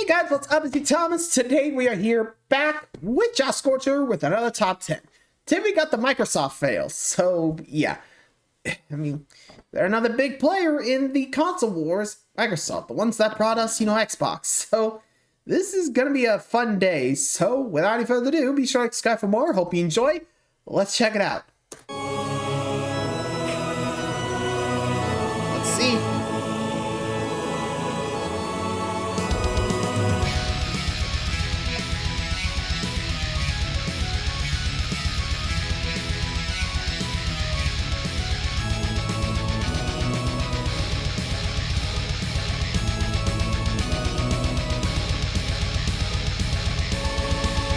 Hey guys, what's up? It's Thomas. Today we are here back with Josh Scorcher with another top 10. Today we got the Microsoft fails. So yeah, I mean, they're another big player in the console wars. Microsoft, the ones that brought us, Xbox. So this is gonna be a fun day. So without any further ado, be sure to subscribe for more. Hope you enjoy. Let's check it out. Let's see.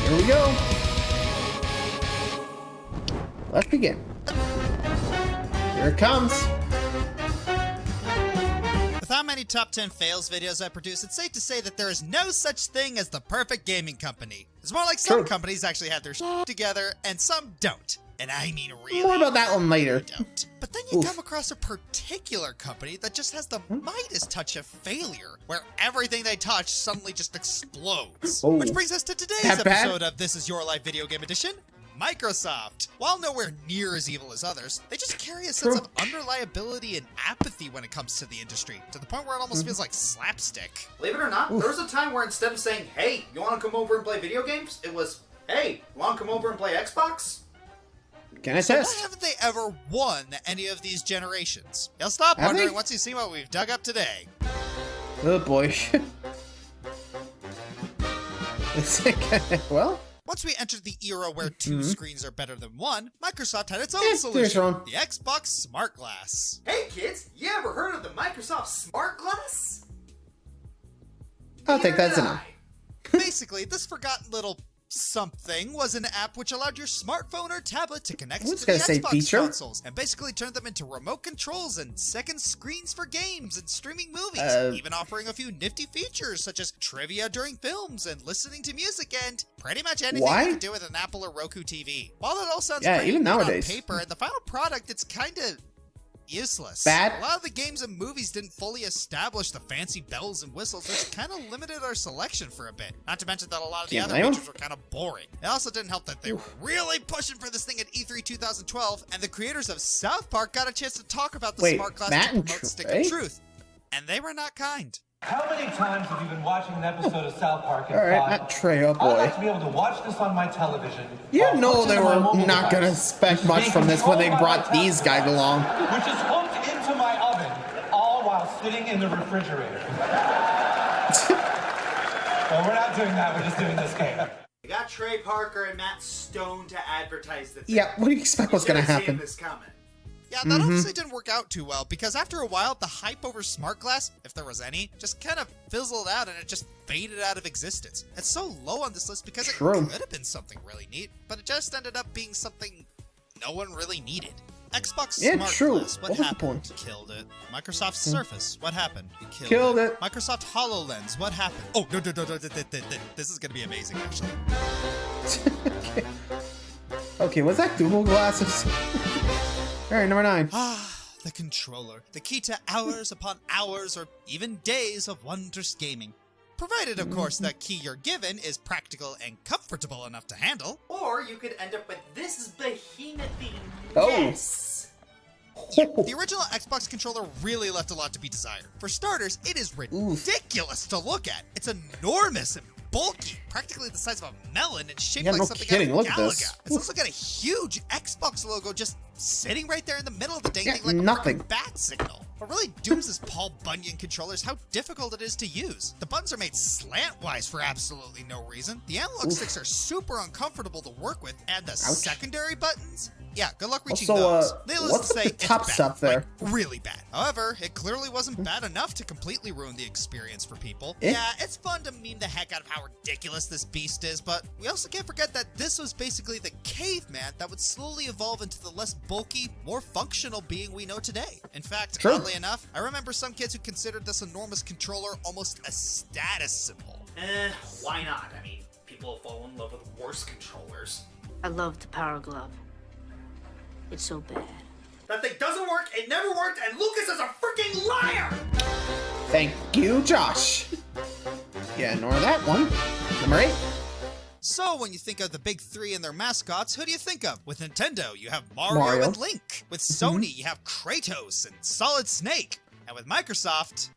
Here we go. Let's begin. Here it comes. With how many top 10 fails videos I produce, it's safe to say that there is no such thing as the perfect gaming company. It's more like some companies actually have their shit together and some don't. And I mean really. More about that one later. Don't. But then you come across a particular company that just has the Midas touch of failure, where everything they touch suddenly just explodes. Which brings us to today's episode of This Is Your Life Video Game Edition. Microsoft. While nowhere near as evil as others, they just carry a sense of unreliability and apathy when it comes to the industry, to the point where it almost feels like slapstick. Believe it or not, there was a time where instead of saying, hey, you want to come over and play video games? It was, hey, you want to come over and play Xbox? Can I So test? why haven't they ever won any of these generations? You'll stop wondering once you see what we've dug up today. Oh boy. Well, once we entered the era where two screens are better than one, Microsoft had its own solution, the Xbox Smart Glass. Hey kids, you ever heard of the Microsoft Smart Glass? I'll take that as enough. Basically, this forgotten little something was an app which allowed your smartphone or tablet to connect to the Xbox consoles and basically turned them into remote controls and second screens for games and streaming movies, even offering a few nifty features such as trivia during films and listening to music and pretty much anything you can do with an Apple or Roku TV. While that all sounds great even nowadays on paper, the final product, it's kind of useless. Bad? A lot of the games and movies didn't fully establish the fancy bells and whistles, which kind of limited our selection for a bit. Not to mention that a lot of the other features were kind of boring. It also didn't help that they were really pushing for this thing at E3 2012, and the creators of South Park got a chance to talk about the Smart Glass to promote Stick of Truth. And they were not kind. How many times have you been watching an episode of South Park and thought, not Trey, oh boy. I'd like to be able to watch this on my television. You know they were not going to expect much from this when they brought these guys along. Which is hooked into my oven, all while sitting in the refrigerator. Well, we're not doing that, we're just doing this game. You got Trey Parker and Matt Stone to advertise the thing. Yeah, what do you expect was going to happen? This coming. Yeah, that obviously didn't work out too well, because after a while, the hype over Smart Glass, if there was any, just kind of fizzled out and it just faded out of existence. It's so low on this list because it could have been something really neat, but it just ended up being something no one really needed. Xbox Smart Glass, what happened? Killed it. Microsoft Surface, what happened? Killed it. Microsoft HoloLens, what happened? Oh, no, this is going to be amazing, actually. Okay, was that Google Glasses? Alright, number 9. The controller. The key to hours upon hours or even days of wondrous gaming. Provided, of course, that key you're given is practical and comfortable enough to handle. Or you could end up with this behemoth-y mess. The original Xbox controller really left a lot to be desired. For starters, it is ridiculous to look at. It's enormous and bulky, practically the size of a melon and shaped like something out of Galaga. It's also got a huge Xbox logo just sitting right there in the middle of the dang thing like a bat signal. What really dooms this Paul Bunyan controller is how difficult it is to use. The buttons are made slantwise for absolutely no reason. The analog sticks are super uncomfortable to work with, and the secondary buttons? Yeah, good luck reaching those. What's the top stuff there? Like, really bad. However, it clearly wasn't bad enough to completely ruin the experience for people. Yeah, it's fun to meme the heck out of how ridiculous this beast is, but we also can't forget that this was basically the caveman that would slowly evolve into the less bulky, more functional being we know today. In fact, oddly enough, I remember some kids who considered this enormous controller almost a status symbol. Why not? I mean, people fall in love with worse controllers. I love the Power Glove. It's so bad. That thing doesn't work, it never worked, and Lucas is a freaking liar! Thank you, Josh. Yeah, ignore that one. Number 8. So, when you think of the big three and their mascots, who do you think of? With Nintendo, you have Mario, Mario. and Link. With Sony, you have Kratos and Solid Snake. And with Microsoft,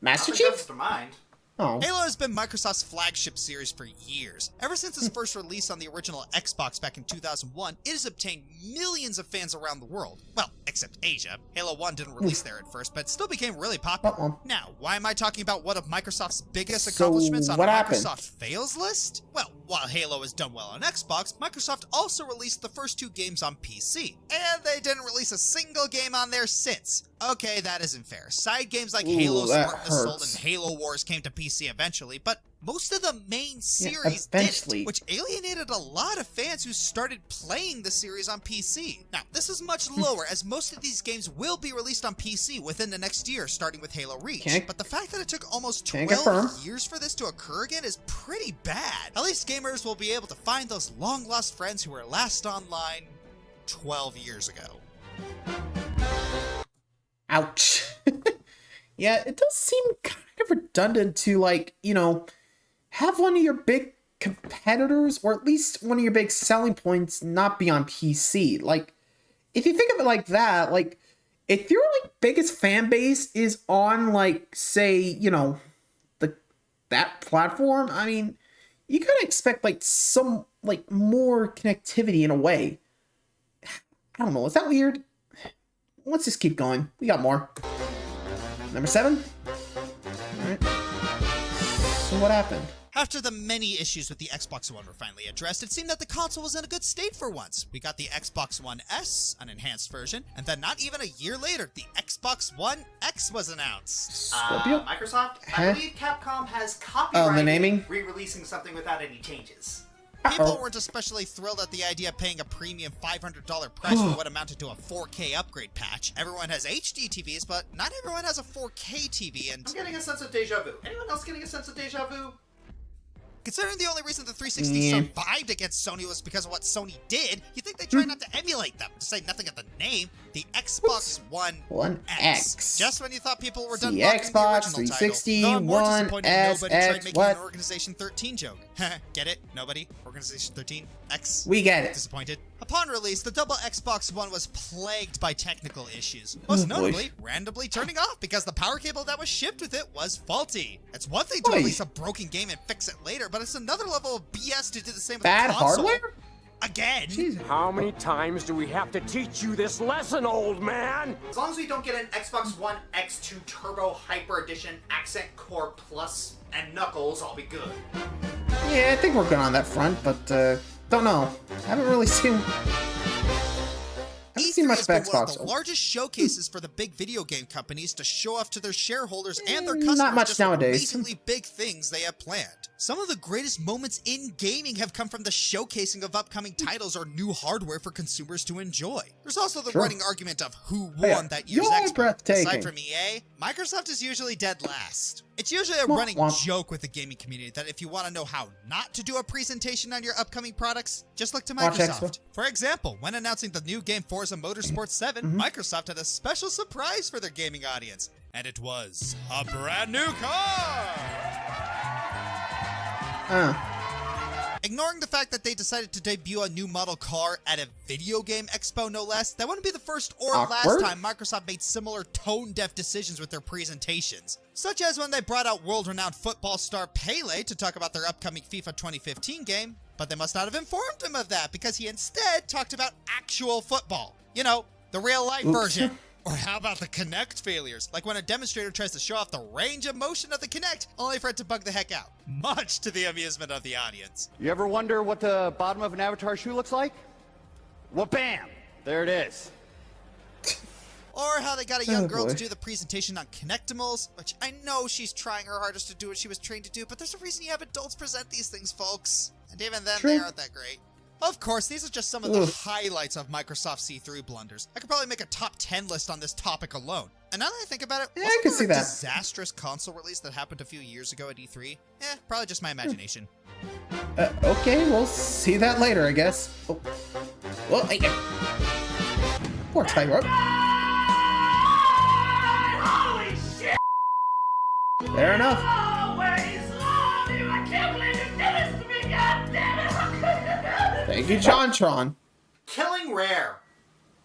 Master Nothing comes Chief? to mind. Oh. Halo has been Microsoft's flagship series for years. Ever since its first release on the original Xbox back in 2001, it has obtained millions of fans around the world. Well, except Asia. Halo 1 didn't release there at first, but it still became really popular. Uh-oh. Now, why am I talking about one of Microsoft's biggest So, accomplishments on a what happened? Microsoft fails list? Well, while Halo has done well on Xbox, Microsoft also released the first 2 games on PC. And they didn't release a single game on there since. Okay, that isn't fair. Side games like Halo that Spartan Assault hurts. and Halo Wars came to PC eventually, but most of the main series eventually. didn't, which alienated a lot of fans who started playing the series on PC. Now, this is much lower, as most of these games will be released on PC within the next year, starting with Halo Reach. Can't- But the fact that it took almost can't 12 confirm. years for this to occur again is pretty bad. At least gamers will be able to find those long-lost friends who were last online 12 years ago. Ouch. Yeah, it does seem kind of redundant to, like, you know, have one of your big competitors, or at least one of your big selling points, not be on PC. Like, if you think of it like that, like, if your, like, biggest fan base is on, like, say, you know, that platform, I mean, you kind of expect, like, some, like, more connectivity in a way. I don't know, is that weird? Let's just keep going. We got more. Number 7. Alright. So what happened? After the many issues with the Xbox One were finally addressed, it seemed that the console was in a good state for once. We got the Xbox One S, an enhanced version, and then not even a year later, the Xbox One X was announced. Scorpio? Microsoft? Huh? I believe Capcom has copyrighted naming? re-releasing something without any changes. People Uh-oh. weren't especially thrilled at the idea of paying a premium $500 price for what amounted to a 4K upgrade patch. Everyone has HD TVs, but not everyone has a 4K TV, and I'm getting a sense of deja vu. Anyone else getting a sense of deja vu? considering the only reason the 360 Yeah. survived against Sony was because of what Sony did, you'd think they'd try not to emulate them. To say nothing of the name, the Xbox One X. Just when you thought people were done The mocking Xbox the original 360, title, though I'm more One disappointed S, nobody tried X, making what? an Organization 13 joke. Get it? Nobody? Organization 13? X? We get it. Disappointed. Upon release, the double Xbox One was plagued by technical issues. Most notably, randomly turning off because the power cable that was shipped with it was faulty. It's one thing to Boy. release a broken game and fix it later, but it's another level of BS to do the same with Bad the console. hardware? Again? Jeez. How many times do we have to teach you this lesson, old man? As long as we don't get an Xbox One X2 Turbo Hyper Edition Accent Core Plus and Knuckles, I'll be good. Yeah, I think we're good on that front, but don't know. Haven't really seen. Haven't seen E3 much has of been one of Xbox. the largest showcases for the big video game companies to show off to their shareholders and their Not customers much just what nowadays. amazingly big things they have planned. Some of the greatest moments in gaming have come from the showcasing of upcoming titles or new hardware for consumers to enjoy. There's also the Sure. running argument of who won yeah. that year's You're Xbox. breathtaking. Aside from EA, Microsoft is usually dead last. It's usually a Womp running womp. joke with the gaming community that if you want to know how not to do a presentation on your upcoming products, just look to Watch Microsoft. Expo. For example, when announcing the new game Forza Motorsport 7, Mm-hmm. Microsoft had a special surprise for their gaming audience. And it was a brand new car! Ignoring the fact that they decided to debut a new model car at a video game expo, no less, that wouldn't be the first or Awkward. last time Microsoft made similar tone-deaf decisions with their presentations. Such as when they brought out world-renowned football star Pele to talk about their upcoming FIFA 2015 game, but they must not have informed him of that because he instead talked about actual football. You know, the real-life Oops. version. Or how about the Kinect failures? Like when a demonstrator tries to show off the range of motion of the Kinect, only for it to bug the heck out. Much to the amusement of the audience. You ever wonder what the bottom of an Avatar shoe looks like? Well, bam! There it is. Or how they got a young Oh, girl to boy. do the presentation on Kinectimals, which I know she's trying her hardest to do what she was trained to do, but there's a reason you have adults present these things, folks. And even then, they True. aren't that great. Of course, these are just some of the highlights of Microsoft's C3 blunders. I could probably make a top 10 list on this topic alone. And now that I think about it, Yeah, I wasn't can there see a that. disastrous console release that happened a few years ago at E3? Probably just my imagination. Okay, we'll see that later, I guess. Oh. Well, hey, poor Tightrope. Fair enough. Thank you, JonTron. Killing Rare.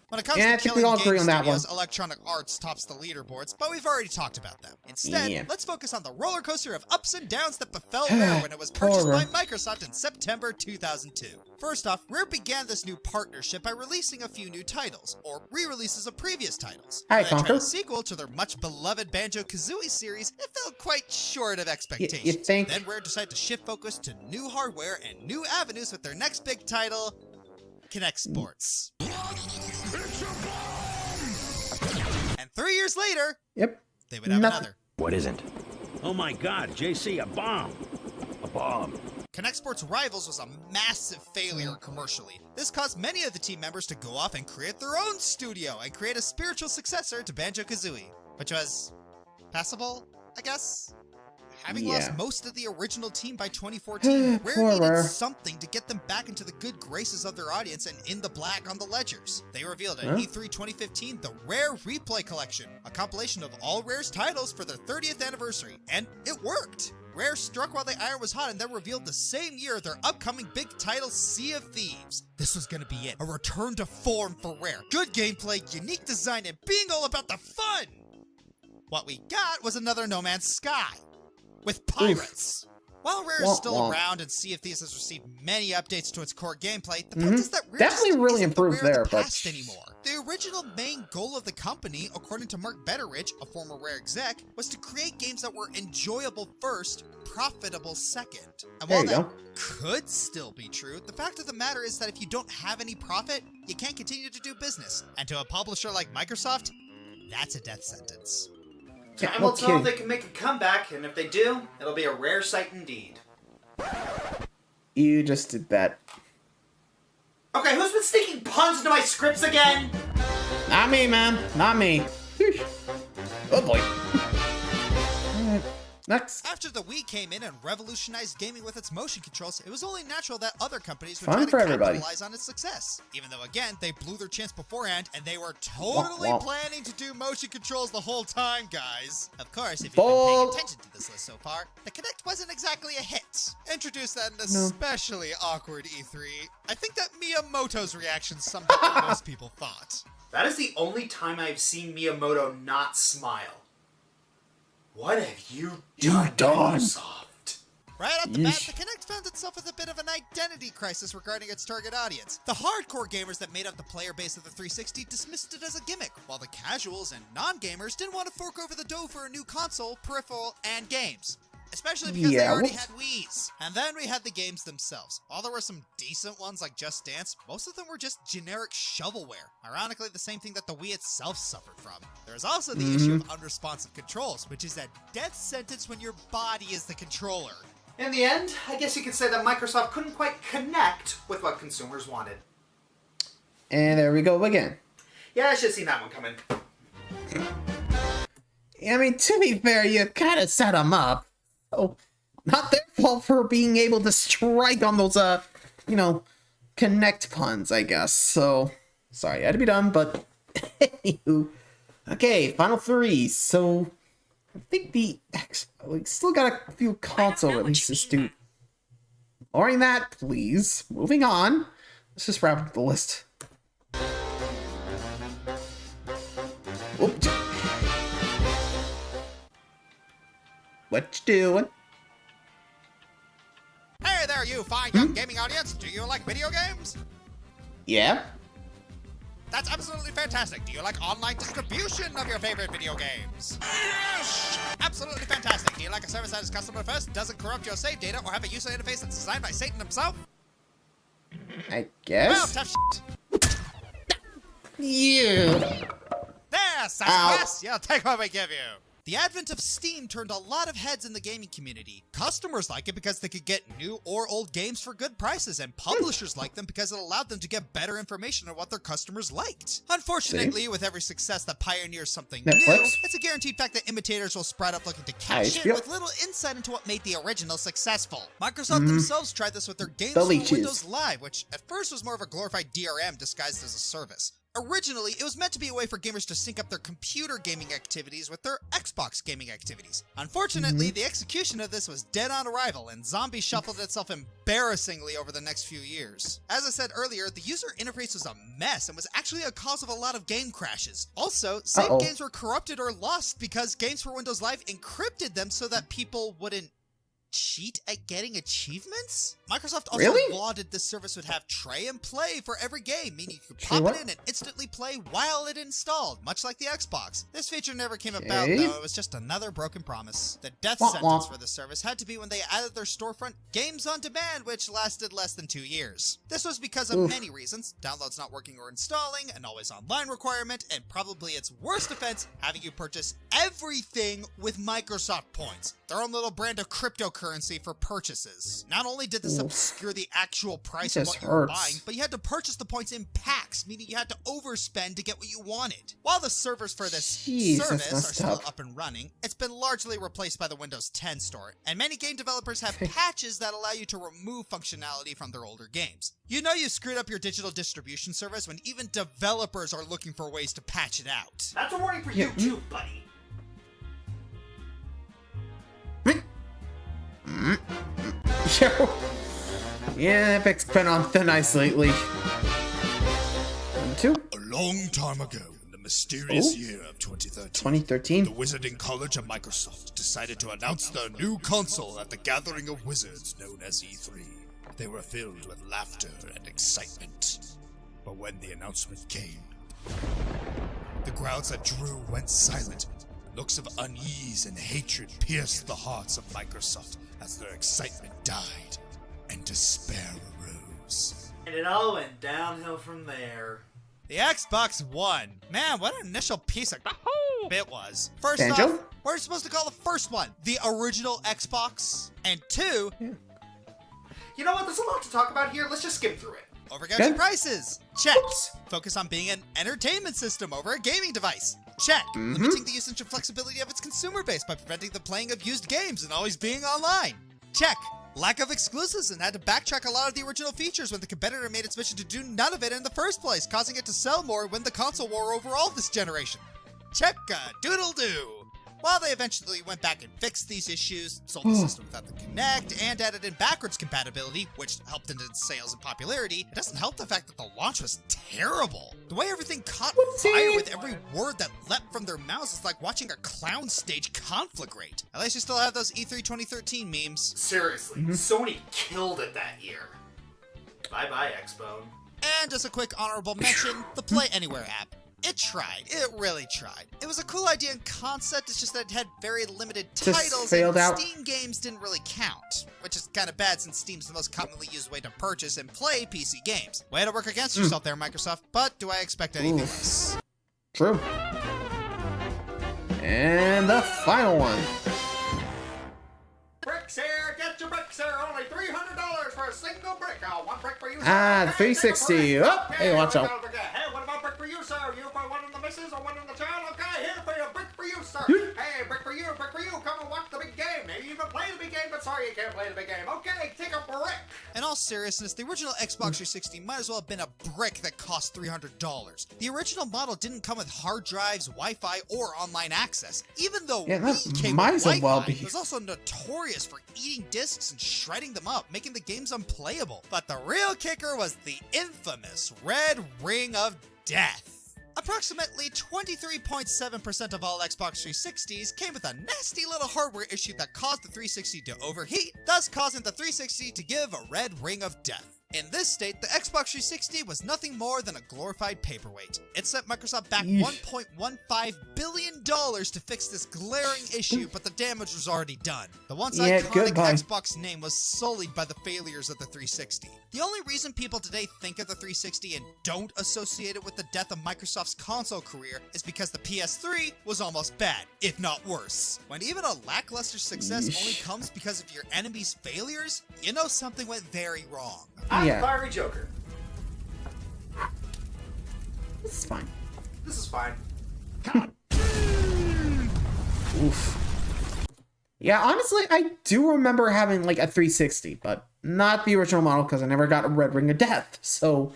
When it comes Yeah, I to think we killing all game agree on that studios, one. Electronic Arts tops the leaderboards, but we've already talked about them. Instead, Yeah. let's focus on the roller coaster of ups and downs that befell Rare when it was purchased by Horror. Microsoft in September 2002. First off, Rare began this new partnership by releasing a few new titles, or re-releases of previous titles. Hi, When they tried Conker. a sequel to their much beloved Banjo-Kazooie series, it fell quite short of expectations. You think? Then Rare decided to shift focus to new hardware and new avenues with their next big title, Kinect Sports. And 3 years later, Yep. they would have Nothing. another. What isn't? Oh my god, JC, a bomb! A bomb. Kinect Sports Rivals was a massive failure commercially. This caused many of the team members to go off and create their own studio and create a spiritual successor to Banjo-Kazooie, which was passable, I guess? Having Yeah. lost most of the original team by 2014, Rare Poor needed Rare. something to get them back into the good graces of their audience and in the black on the ledgers. They revealed at Huh? E3 2015 the Rare Replay Collection, a compilation of all Rare's titles for their 30th anniversary, and it worked! Rare struck while the iron was hot and then revealed the same year their upcoming big title, Sea of Thieves. This was gonna be it, a return to form for Rare. Good gameplay, unique design, and being all about the fun! What we got was another No Man's Sky. With pirates. While Rare is Womp still womp. around and Sea of Thieves has received many updates to its core gameplay, the fact is that Rare Definitely just really isn't the improved Rare of there, the but- past anymore. The original main goal of the company, according to Mark Betteridge, a former Rare exec, was to create games that were enjoyable first, profitable second. And while There you that could still be true, the fact of the matter is that if you don't have any profit, you can't continue to do business. And to a publisher like Microsoft, that's a death sentence. Yeah, Time no will tell if kidding. they can make a comeback, and if they do, it'll be a rare sight indeed. You just did that. Okay, who's been sneaking puns into my scripts again? Not me, man. Not me. Whew. Oh boy. Alright. Next. After the Wii came in and revolutionized gaming with its motion controls, it was only natural that other companies would Fun try to for everybody. capitalize on its success. Even though, again, they blew their chance beforehand, and they were totally Womp womp. planning to do motion controls the whole time, guys. Of course, if you've Bold. been paying attention to this list so far, the Kinect wasn't exactly a hit. Introduced at an especially awkward E3, I think that Miyamoto's reaction summed up what most people thought. That is the only time I've seen Miyamoto not smile. What have you done, Microsoft? Right off the bat, Yeesh. the Kinect found itself with a bit of an identity crisis regarding its target audience. The hardcore gamers that made up the player base of the 360 dismissed it as a gimmick, while the casuals and non-gamers didn't want to fork over the dough for a new console, peripheral, and games. Especially because they Yeah, already whoops. had Wiis. And then we had the games themselves. While there were some decent ones like Just Dance, most of them were just generic shovelware. Ironically, the same thing that the Wii itself suffered from. There is also the issue of unresponsive controls, which is a death sentence when your body is the controller. In the end, I guess you could say that Microsoft couldn't quite connect with what consumers wanted. And there we go again. Yeah, I should have seen that one coming. I mean, to be fair, you kind of set them up. So, not their fault for being able to strike on those, you know, Kinect puns, I guess. So, sorry, I had to be done, but anywho. Okay, final three. So, I think we still got a few console releases to. Ignoring that, please. Moving on. Let's just wrap up the list. Whoop. What you doing? Hey there, you fine young gaming audience! Do you like video games? Yeah? That's absolutely fantastic. Do you like online distribution of your favorite video games? Yes! Absolutely fantastic. Do you like a service that is customer first, doesn't corrupt your save data, or have a user interface that's designed by Satan himself? I Well, guess. tough shit. You. There, success! You'll take what we give you. The advent of Steam turned a lot of heads in the gaming community. Customers like it because they could get new or old games for good prices, and publishers like them because it allowed them to get better information on what their customers liked. Unfortunately, with every success that pioneers something new, Netflix? it's a guaranteed fact that imitators will spread up looking to cash in HBO. with little insight into what made the original successful. Microsoft themselves tried this with their Games The for leeches. Windows Live, which at first was more of a glorified DRM disguised as a service. Originally, it was meant to be a way for gamers to sync up their computer gaming activities with their Xbox gaming activities. Unfortunately, the execution of this was dead on arrival, and Zombie shuffled itself embarrassingly over the next few years. As I said earlier, the user interface was a mess and was actually a cause of a lot of game crashes. Also, save games were corrupted or lost because Games for Windows Live encrypted them so that people wouldn't cheat at getting achievements? Microsoft also lauded this service would have tray and play for every game, meaning you could pop it in and instantly play while it installed, much like the Xbox. This feature never came about, though. It was just another broken promise. The death sentence for the service had to be when they added their storefront Games on Demand, which lasted less than 2 years. This was because of many reasons: downloads not working or installing, an always online requirement, and probably its worst offense, having you purchase everything with Microsoft points, their own little brand of cryptocurrency for purchases. Not only did this obscure the actual price of what you were buying, but you had to purchase the points in packs, meaning you had to overspend to get what you wanted. While the servers for this service are still up and running, it's been largely replaced by the Windows 10 store, and many game developers have patches that allow you to remove functionality from their older games. You know you screwed up your digital distribution service when even developers are looking for ways to patch it out. That's a warning for you too, buddy. Yo. Yeah, Epic's been on thin ice lately. A long time ago, in the mysterious year of 2013, the Wizarding College of Microsoft decided to announce their new console at the gathering of wizards known as E3. They were filled with laughter and excitement. But when the announcement came, the crowds that drew went silent. Looks of unease and hatred pierced the hearts of Microsoft as their excitement died and despair arose. And it all went downhill from there. The Xbox One. Man, what an initial piece of it was. First off, what are you supposed to call the first one? The original Xbox? And two... You know what? There's a lot to talk about here. Let's just skim through it. Overgouging prices. Check. Focus on being an entertainment system over a gaming device. Check. Limiting the usage and flexibility of its consumer base by preventing the playing of used games and always being online. Check. Lack of exclusives and had to backtrack a lot of the original features when the competitor made its mission to do none of it in the first place, causing it to sell more and win the console war overall this generation. Check a doodle-doo. While they eventually went back and fixed these issues, sold the system without the Kinect, and added in backwards compatibility, which helped in its sales and popularity, it doesn't help the fact that the launch was terrible. The way everything caught fire with every word that leapt from their mouths is like watching a clown stage conflagrate. At least you still have those E3 2013 memes. Seriously, Sony killed it that year. Bye-bye, Xbone. And as a quick honorable mention, the Play Anywhere app. It tried. It really tried. It was a cool idea and concept, it's just that it had very limited titles, and Steam games didn't really count. Which is kind of bad since Steam's the most commonly used way to purchase and play PC games. Way to work against yourself there, Microsoft, but do I expect anything less? True. And the final one. Bricks here! Get your bricks here! Only $300 for a single brick! Oh, one brick for you, sir! Ah, 360. Oh, hey, watch out. Hey, what about brick for you, sir? You for one in the missus or one in the child? Okay, here for you, brick for you, sir! Hey, brick for you, come and watch the big game! Maybe you even play the big game, but sorry you can't play the big game. Okay, take a brick! In all seriousness, the original Xbox 360 might as well have been a brick that cost $300. The original model didn't come with hard drives, Wi-Fi, or online access. Even though Wii came with Wi-Fi, it was also notorious for eating discs and shredding them up, making the games unplayable. But the real kicker was the infamous Red Ring of Death. Approximately 23.7% of all Xbox 360s came with a nasty little hardware issue that caused the 360 to overheat, thus causing the 360 to give a red ring of death. In this state, the Xbox 360 was nothing more than a glorified paperweight. It sent Microsoft back $1.15 billion to fix this glaring issue, but the damage was already done. The once iconic Xbox name was sullied by the failures of the 360. The only reason people today think of the 360 and don't associate it with the death of Microsoft's console career is because the PS3 was almost bad, if not worse. When even a lackluster success only comes because of your enemy's failures, you know something went very wrong. I'm the fiery Joker. This is fine. This is fine. Oof. Yeah, honestly, I do remember having like a 360, but not the original model because I never got a Red Ring of Death. So,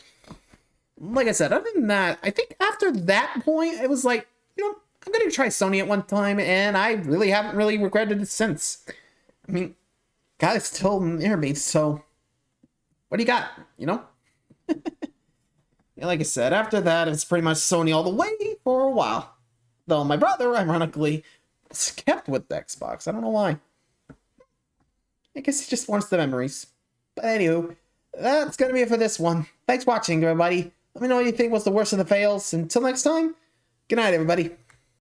like I said, other than that, I think after that point, it was like, you know, I'm going to try Sony at one time, and I really haven't really regretted it since. I mean, God, it's still near me, so what do you got, you know? Yeah, like I said, after that, it's pretty much Sony all the way for a while. Though my brother, ironically, was kept with the Xbox. I don't know why. I guess he just wants the memories. But anywho, that's going to be it for this one. Thanks for watching, everybody. Let me know what you think was the worst of the fails. Until next time, good night, everybody.